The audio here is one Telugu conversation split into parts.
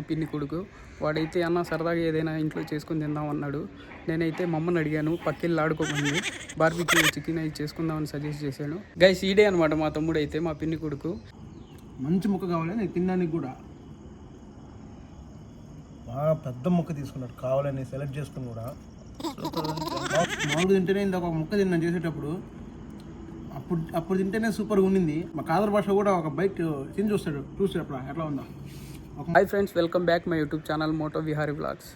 పిన్ని కొడుకు. వాడైతే అన్న సరదాగా ఏదైనా ఇంట్లో చేసుకుని తిందాం అన్నాడు. నేనైతే మా అమ్మని అడిగాను, పక్కెళ్ళి ఆడుకోమంది. బార్బిక్యూ చికెన్ అయితే చేసుకుందామని సజెస్ట్ చేశాను. గైస్ ఈడే అనమాట మా తమ్ముడు అయితే, మా పిన్ని కొడుకు. మంచి ముక్క కావాలి నేను తినడానికి కూడా. బాగా పెద్ద ముక్క తీసుకున్నాడు, కావాలని సెలెక్ట్ చేసుకుని కూడా. మామూలుగా తింటేనే ఇంత ఒక ముక్క తిన్నాను చేసేటప్పుడు. అప్పుడు తింటేనే సూపర్గా ఉండింది. మా కాదర్ భాష కూడా ఒక బైక్ తిని చూస్తాడు అప్పుడు ఎట్లా ఉందా. Hi friends, welcome back my YouTube channel moto Vihari vlogs.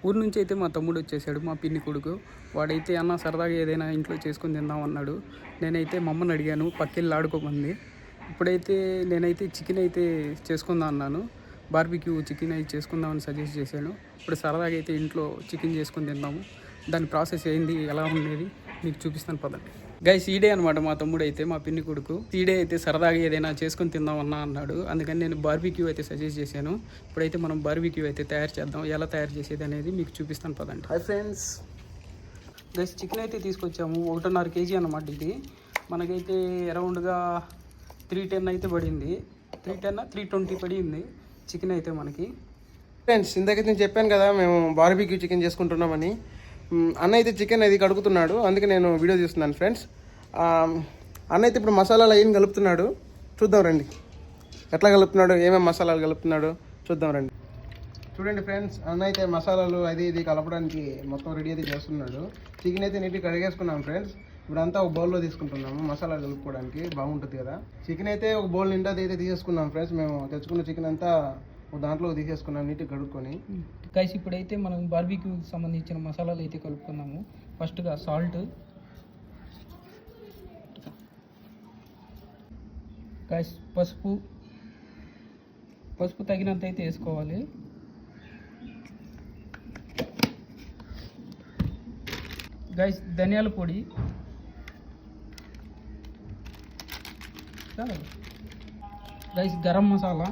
ఊరు నుంచి అయితే మా తమ్ముడు వచ్చేసాడు, మా పిన్ని కొడుకు. వాడైతే అన్న సరదాగా ఏదైనా ఇంట్లో చేసుకుని తిందాం అన్నాడు. నేనైతే మా అమ్మని అడిగాను, పక్కెళ్ళి ఆడుకోమంది. ఇప్పుడైతే నేనైతే చికెన్ అయితే చేసుకుందాం అన్నాను. బార్బిక్యూ చికెన్ అయితే చేసుకుందామని సజెస్ట్ చేశాను. ఇప్పుడు సరదాగా అయితే ఇంట్లో చికెన్ చేసుకుని తిందాము. దాని ప్రాసెస్ ఏంది, ఎలా ఉండేది మీకు చూపిస్తాను పదండి. గైస్ ఈడే అనమాట మా తమ్ముడు అయితే, మా పిన్ని కొడుకు. ఈడే అయితే సరదాగా ఏదైనా చేసుకొని తిందామన్నా అన్నాడు. అందుకని నేను బార్బిక్యూ అయితే సజెస్ట్ చేశాను. ఇప్పుడైతే మనం బార్బిక్యూ అయితే తయారు చేద్దాం. ఎలా తయారు చేసేది అనేది మీకు చూపిస్తాను పదండి. హాయ్ ఫ్రెండ్స్, గైస్ చికెన్ అయితే తీసుకొచ్చాము. 1.5 kg అన్నమాట ఇది. మనకైతే అరౌండ్గా 310 అయితే పడింది. 320 పడింది చికెన్ అయితే మనకి. ఫ్రెండ్స్ ఇందాక నేను చెప్పాను కదా మేము బార్బిక్యూ చికెన్ చేసుకుంటున్నామని. అన్న అయితే చికెన్ అది కడుగుతున్నాడు, అందుకే నేను వీడియో తీస్తున్నాను ఫ్రెండ్స్. అన్న అయితే ఇప్పుడు మసాలాలు ఏం కలుపుతున్నాడు చూద్దాం రండి. ఎట్లా కలుపుతున్నాడు, ఏమేమి మసాలాలు కలుపుతున్నాడు చూద్దాం రండి. చూడండి ఫ్రెండ్స్, అన్న అయితే మసాలాలు అది ఇది కలపడానికి మొత్తం రెడీ అయితే చేస్తున్నాడు. చికెన్ అయితే నీట్గా కడిగేసుకున్నాం ఫ్రెండ్స్. ఇప్పుడంతా ఒక బౌల్లో తీసుకుంటున్నాము మసాలాలు కలుపుకోవడానికి, బాగుంటుంది కదా. చికెన్ అయితే ఒక బౌల్ నిండా అయితే తీసేసుకున్నాం ఫ్రెండ్స్. మేము తెచ్చుకున్న చికెన్ అంతా దాంట్లో తీసేసుకున్నాం నీట్గా కడుక్కొని. గైస్ ఇప్పుడైతే మనం బార్బిక్యూకి సంబంధించిన మసాలాలు అయితే కలుపుకున్నాము. ఫస్ట్గా సాల్ట్, గైస్ పసుపు తగినంత అయితే వేసుకోవాలి. గైస్ ధనియాల పొడి, guys garam masala,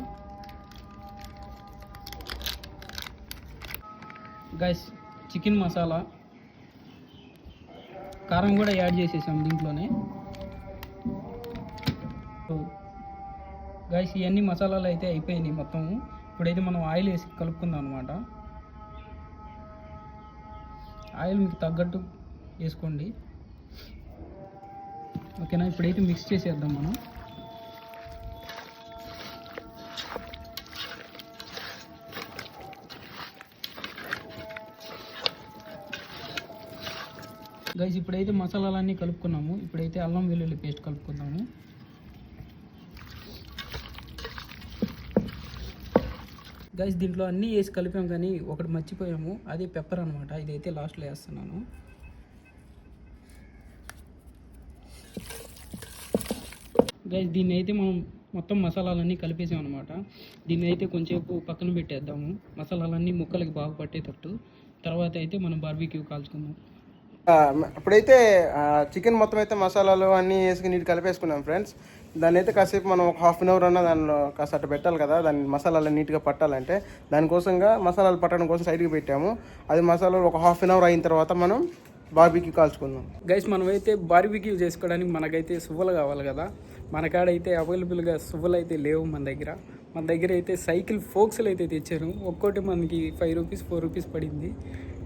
guys chicken masala, కారం కూడా యాడ్ చేసేసాం దీంట్లోనే. గైస్ ఇవన్నీ మసాలాలు అయితే అయిపోయినాయి మొత్తం. ఇప్పుడైతే మనం ఆయిల్ వేసి కలుపుకుందాం అనమాట. ఆయిల్ మీకు తగ్గట్టు వేసుకోండి, ఓకేనా. ఇప్పుడైతే మిక్స్ చేసేద్దాం మనం. గైస్ ఇప్పుడైతే మసాలాలన్నీ కలుపుకున్నాము. ఇప్పుడైతే అల్లం వెల్లుల్లి పేస్ట్ కలుపుకుందాము. గైస్ దీంట్లో అన్నీ వేసి కలిపాం, కానీ ఒకటి మర్చిపోయాము, అది పెప్పర్ అనమాట. ఇదైతే లాస్ట్లో వేస్తున్నాను. గైస్ దీన్ని అయితే మనం మొత్తం మసాలాలన్నీ కలిపేసాం అనమాట. దీన్ని అయితే కొంచెంసేపు పక్కన పెట్టేద్దాము, మసాలాలన్నీ ముక్కలకి బాగా పట్టేటట్టు. తర్వాత అయితే మనం బార్బిక్యూ కాల్చుకుందాం. అప్పుడైతే చికెన్ మొత్తం అయితే మసాలాలు అన్నీ వేసుకుని నీటి కలిపేసుకున్నాం ఫ్రెండ్స్. దాన్ని అయితే కాసేపు మనం ఒక 1/2 అవర్ అన్న దానిలో కాస్త అట్ట పెట్టాలి కదా, దాన్ని మసాలాలు నీట్గా పట్టాలంటే. దానికోసంగా మసాలాలు పట్టడం కోసం సైడ్కి పెట్టాము. అది మసాలాలు ఒక 1/2 అవర్ అయిన తర్వాత మనం బార్బిక్యూ కాల్చుకుందాం. గైస్ మనమైతే బార్బిక్యూ చేసుకోవడానికి మనకైతే సువ్వలు కావాలి కదా. మనకాడైతే అవైలబుల్గా సువ్వలు అయితే లేవు మన దగ్గర అయితే సైకిల్ ఫోక్స్లు అయితే తెచ్చారు. ఒక్కోటి మనకి 5 రూపీస్ 4 రూపీస్ పడింది.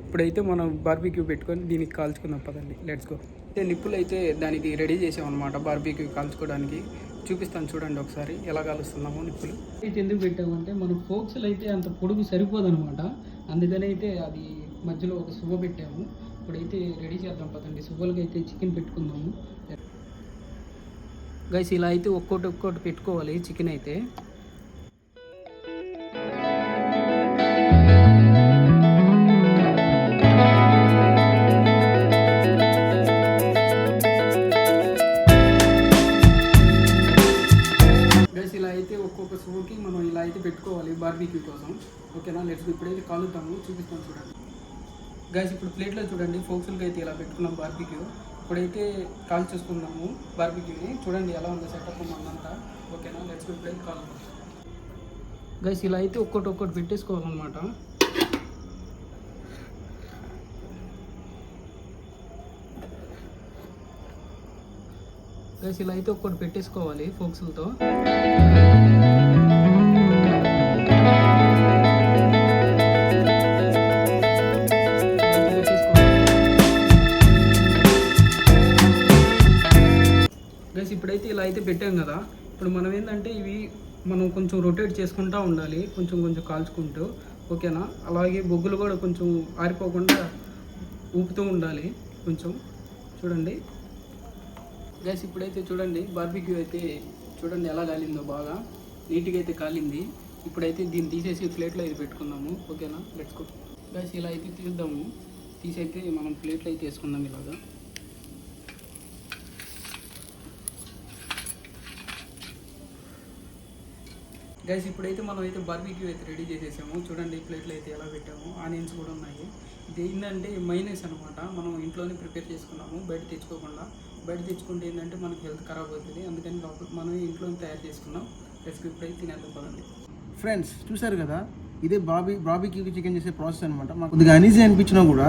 ఇప్పుడైతే మనం బార్బిక్యూ పెట్టుకొని దీనికి కాల్చుకుందాం పదండి, లెట్స్ గో. అయితే నిప్పులు అయితే దానికి రెడీ చేసామన్నమాట బార్బిక్యూ కాల్చుకోవడానికి. చూపిస్తాను చూడండి ఒకసారి ఎలా కాలుస్తున్నామో నిప్పులు. అయితే ఎందుకు పెట్టామంటే మనం ఫోక్స్లు అయితే అంత పొడుగు సరిపోదనమాట. అందుకని అయితే అది మధ్యలో ఒక సువ్వ పెట్టాము. ఇప్పుడైతే రెడీ చేద్దాం పదండి, సువ్వలకి అయితే చికెన్ పెట్టుకుందాము. గైస్ ఇలా అయితే ఒక్కోటి పెట్టుకోవాలి చికెన్ అయితే. ఇలా అయితే ఒక్కొక్క సువ్వుకి మనం ఇలా అయితే పెట్టుకోవాలి బార్బిక్యూ కోసం, ఓకేనా. లెట్స్ ఇప్పుడైతే కాలుతాము, చూపిస్తాను చూడండి. గైస్ ఇప్పుడు ప్లేట్లో చూడండి, ఫోక్స్లకి అయితే ఇలా పెట్టుకున్నాం బార్బిక్యూ. ఇప్పుడైతే కాల్ చేసుకుందాము బార్బిక్యూని. చూడండి ఎలా ఉందో సెటప్ మనంతా, ఓకేనా. లెట్స్ ఇప్పుడైతే కాలుతాం. గైస్ ఇలా అయితే ఒక్కొక్కటి పెట్టేసుకోవాలన్నమాట. గైస్ ఇలా అయితే ఒక్కటి పెట్టేసుకోవాలి ఫోక్స్లతో. గైస్ ఇప్పుడైతే ఇలా అయితే పెట్టాం కదా, ఇప్పుడు మనం ఏంటంటే ఇవి మనం కొంచెం రొటేట్ చేసుకుంటూ ఉండాలి, కొంచెం కొంచెం కాల్చుకుంటూ, ఓకేనా. అలాగే బొగ్గులు కూడా కొంచెం ఆరిపోకుండా ఊపుతూ ఉండాలి కొంచెం. చూడండి గైస్ ఇప్పుడైతే చూడండి బార్బిక్యూ అయితే చూడండి ఎలా కాలిందో, బాగా నీట్గా అయితే కాలింది. ఇప్పుడైతే దీన్ని తీసేసి ప్లేట్లో అయితే పెట్టుకుందాము, ఓకేనా. Let's go guys. ఇలా అయితే తీద్దాము, తీసి అయితే మనం ప్లేట్లో అయితే వేసుకుందాం ఇలాగా. గైస్ ఇప్పుడైతే మనం అయితే బార్బిక్యూ అయితే రెడీ చేసేసాము. చూడండి ప్లేట్లో అయితే ఎలా పెట్టాము, ఆనియన్స్ కూడా ఉన్నాయి. ఇది ఏంటంటే మైనస్ అనమాట, మనం ఇంట్లోనే ప్రిపేర్ చేసుకున్నాము, బయట తెచ్చుకోకుండా. బయట తెచ్చుకుంటే ఏంటంటే మనకి హెల్త్ ఖరాబ్ అవుతుంది, అందుకని మనం ఇంట్లోనే తయారు చేసుకున్నాం. ఇప్పుడైతే తినేద్దాం పదండి. ఫ్రెండ్స్ చూసారు కదా, ఇదే బార్బిక్యూ చికెన్ చేసే ప్రాసెస్ అనమాట. మాకు కొద్దిగా అనీజీ అనిపించినా కూడా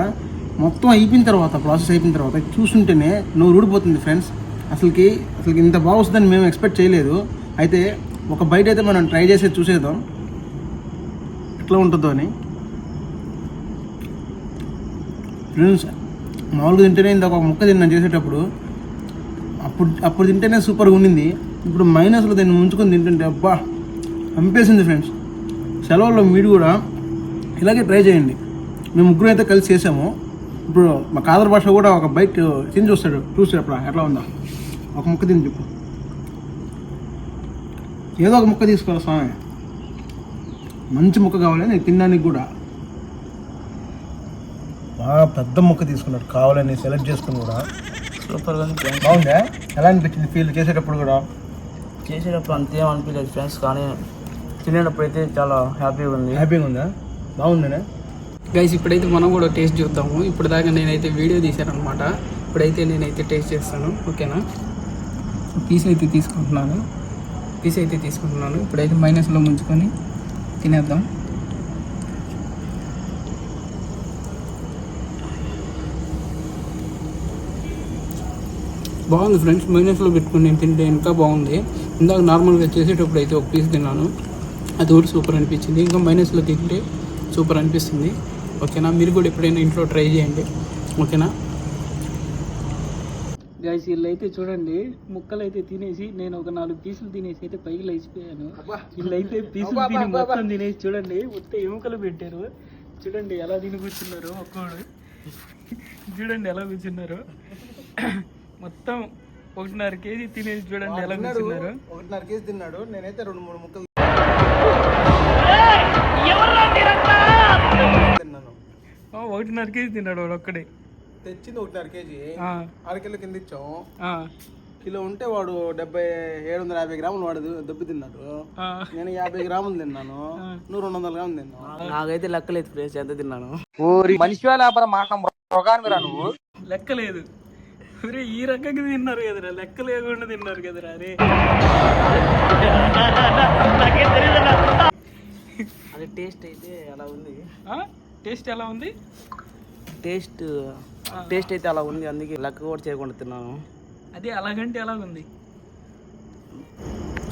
మొత్తం అయిపోయిన తర్వాత, ప్రాసెస్ అయిపోయిన తర్వాత చూస్తుంటేనే నోరు ఊడిపోతుంది ఫ్రెండ్స్. అసలుకి ఇంత బాగా వస్తుందని మేము ఎక్స్పెక్ట్ చేయలేదు. అయితే ఒక బయట అయితే మనం ట్రై చేసి చూసేద్దాం ఎట్లా ఉంటుందో అని. ఫ్రెండ్స్ మామూలుగా తింటేనే ఇంత ఒక ముక్క తిన్నాను చేసేటప్పుడు, అప్పుడు తింటేనే సూపర్గా ఉండింది. ఇప్పుడు మైనస్లో దాన్ని ముంచుకొని తింటుంటే అబ్బా చంపేసింది ఫ్రెండ్స్. సెలవుల్లో మీరు కూడా ఇలాగే ట్రై చేయండి. మేము ముగ్గురు అయితే కలిసి చేసాము. ఇప్పుడు మా కాదర్ భాష కూడా ఒక బైట్ తిని చూస్తాడు అప్పుడు ఎట్లా ఉందా. ఒక ముక్క తిని చెప్పు, ఏదో ఒక ముక్క తీసుకోవాలి స్వామి, మంచి ముక్క కావాలి నేను తినడానికి కూడా. బాగా పెద్ద ముక్క తీసుకున్నాడు కావాలని సెలెక్ట్ చేసుకుని కూడా. సూపర్గా ఉంది ఫ్రెండ్స్. బాగుందా? ఎలా అనిపించింది ఫీల్ చేసేటప్పుడు కూడా? చేసేటప్పుడు అంతేం అనిపించలేదు ఫ్రెండ్స్, కానీ తినేటప్పుడు అయితే చాలా హ్యాపీగా ఉందా? బాగుందనే గైస్ ఇప్పుడైతే మనం కూడా టేస్ట్ చూద్దాము. ఇప్పుడు దాకా నేనైతే వీడియో తీశాను అనమాట, ఇప్పుడైతే నేనైతే టేస్ట్ చేస్తాను, ఓకేనా. పీస్ అయితే తీసుకుంటున్నాను. ఇప్పుడైతే మైనస్లో ముంచుకొని తినేద్దాం. బాగుంది ఫ్రెండ్స్, మైనస్లో పెట్టుకుని నేను తింటే ఇంకా బాగుంది. ఇందాక నార్మల్గా చేసేటప్పుడు అయితే ఒక పీస్ తిన్నాను, అది కూడా సూపర్ అనిపించింది. ఇంకా మైనస్లో తింటే సూపర్ అనిపిస్తుంది, ఓకేనా. మీరు కూడా ఎప్పుడైనా ఇంట్లో ట్రై చేయండి, ఓకేనా. గైస్ వీళ్ళు అయితే చూడండి ముక్కలు అయితే తినేసి, నేను ఒక 4 పీసులు తినేసి అయితే పైకి లేచిపోయాను. వీళ్ళైతే పీసులు తిని మొత్తం తినేసి చూడండి మొత్తం ఎముకలు పెట్టారు. చూడండి ఎలా తిని కూర్చున్నారు ఒక్కోడు, చూడండి ఎలా కూర్చున్నారు. మొత్తం 1.5 కేజీ తినేసి చూడండి ఎలా కూర్చున్నారు. 1.5 కేజీ తిన్నాడు, నేనైతే 2-3 ముక్కలు తిన్నాను. 1.5 కేజీ తిన్నాడు వాడు ఒక్కడే. తెచ్చింది 1.5 కేజీ, 6 కిలో కింద ఇచ్చాం. కిలో ఉంటే వాడు 750 గ్రాములు వాడు దెబ్బ తిన్నాడు. నేను 50 గ్రాములు తిన్నాను, నువ్వు 200 గ్రాములు తిన్నాను. నాకైతే లెక్కలేదు ఫ్రెండ్స్ ఎంత తిన్నాను. మనిషి లేకపోతే మాట నువ్వు లెక్కలేదు. అరే ఈ రకంగా తిన్నారు కదరా, లెక్క లేకుండా తిన్నారు కదరా. అరే అది టేస్ట్ అయితే అలా ఉంది. టేస్ట్ ఎలా ఉంది? టేస్ట్ అయితే అలా ఉంది, అందుకే లెక్క కూడా చేయకుండా తిన్నాను. అదే అలాగంటే ఎలాగుంది?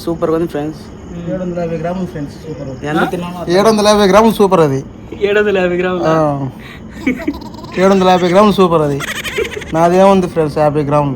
సూపర్గా ఉంది ఫ్రెండ్స్. 750 గ్రాములు ఫ్రెండ్స్, సూపర్. ఎంత తిన్నాను? 750 గ్రాములు సూపర్. అది 750 గ్రాములు, 750 గ్రాములు సూపర్. అది నాదేముంది ఫ్రెండ్స్ 50 గ్రాములు.